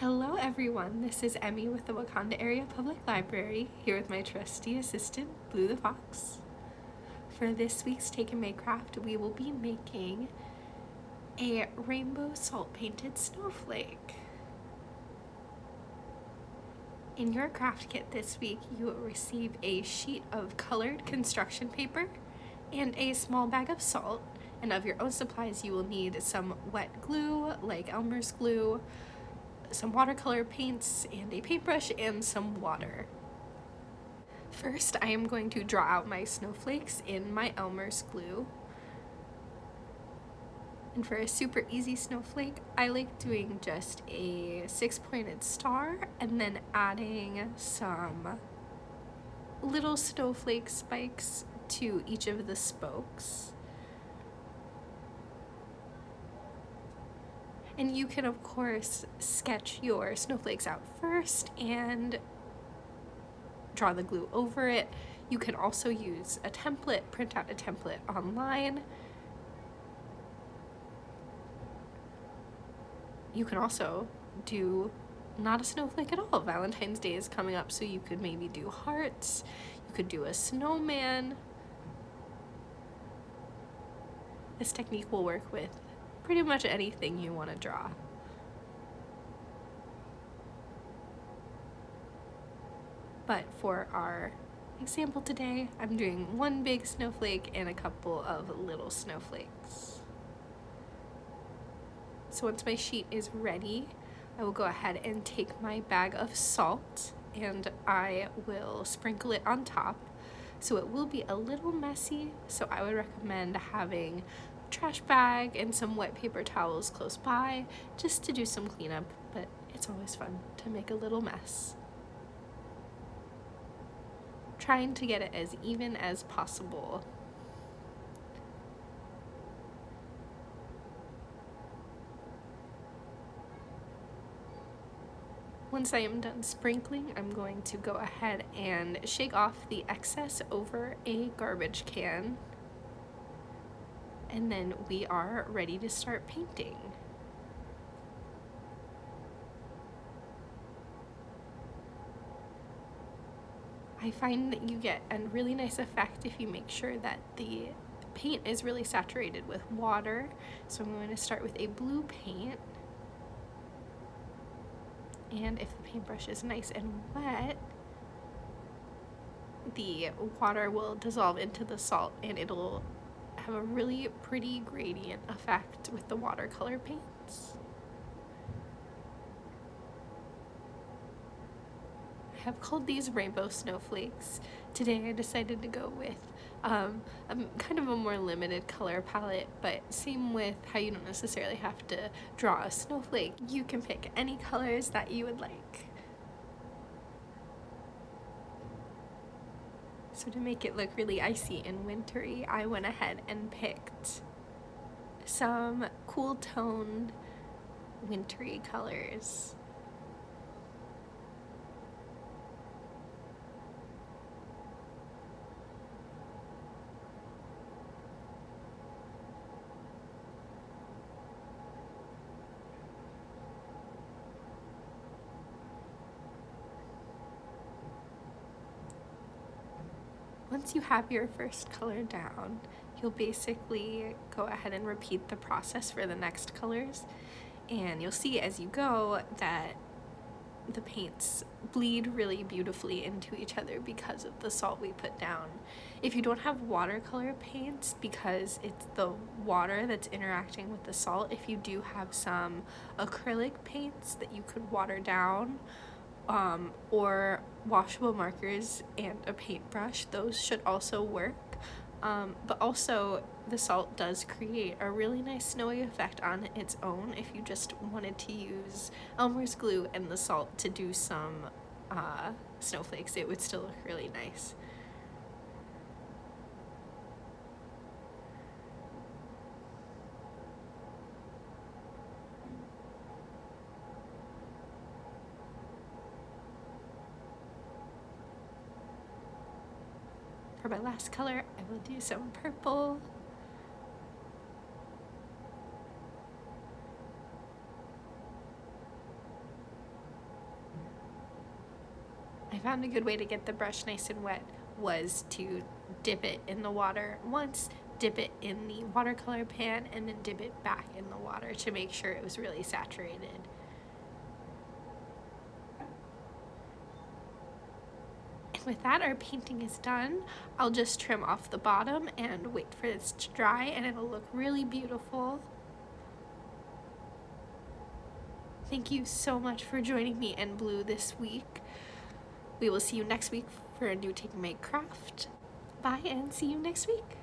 Hello everyone, this is Emmy with the Wauconda Area Public Library, here with my trusty assistant, Blue the Fox. For this week's Take and Make craft, we will be making a rainbow salt painted snowflake. In your craft kit this week, you will receive a sheet of colored construction paper and a small bag of salt, and of your own supplies you will need some wet glue like Elmer's glue, some watercolor paints and a paintbrush and some water. First, I am going to draw out my snowflakes in my Elmer's glue. And for a super easy snowflake, I like doing just a 6-pointed star and then adding some little snowflake spikes to each of the spokes. And you can, of course, sketch your snowflakes out first and draw the glue over it. You can also use a template, print out a template online. You can also do not a snowflake at all. Valentine's Day is coming up, so you could maybe do hearts. You could do a snowman. This technique will work with pretty much anything you want to draw. But for our example today, I'm doing one big snowflake and a couple of little snowflakes. So once my sheet is ready, I will go ahead and take my bag of salt and I will sprinkle it on top. So it will be a little messy, so I would recommend having trash bag and some wet paper towels close by just to do some cleanup, but it's always fun to make a little mess. Trying to get it as even as possible. Once I am done sprinkling, I'm going to go ahead and shake off the excess over a garbage can. And then we are ready to start painting. I find that you get a really nice effect if you make sure that the paint is really saturated with water. So I'm going to start with a blue paint. And if the paintbrush is nice and wet, the water will dissolve into the salt and it'll have a really pretty gradient effect with the watercolor paints. I have called these rainbow snowflakes. Today I decided to go with kind of a more limited color palette, but same with how you don't necessarily have to draw a snowflake. You can pick any colors that you would like. So to make it look really icy and wintry, I went ahead and picked some cool toned wintry colors. Once you have your first color down, you'll basically go ahead and repeat the process for the next colors, and you'll see as you go that the paints bleed really beautifully into each other because of the salt we put down. If you don't have watercolor paints, because it's the water that's interacting with the salt, if you do have some acrylic paints that you could water down, or washable markers and a paintbrush, those should also work. But also the salt does create a really nice snowy effect on its own if you just wanted to use Elmer's glue and the salt to do some snowflakes. It would still look really nice. For my last color, I will do some purple. I found a good way to get the brush nice and wet was to dip it in the water once, dip it in the watercolor pan, and then dip it back in the water to make sure it was really saturated. And with that, our painting is done. I'll just trim off the bottom and wait for this to dry, and it'll look really beautiful. Thank you so much for joining me in Blue this week. We will see you next week for a new Take and Make craft. Bye, and see you next week.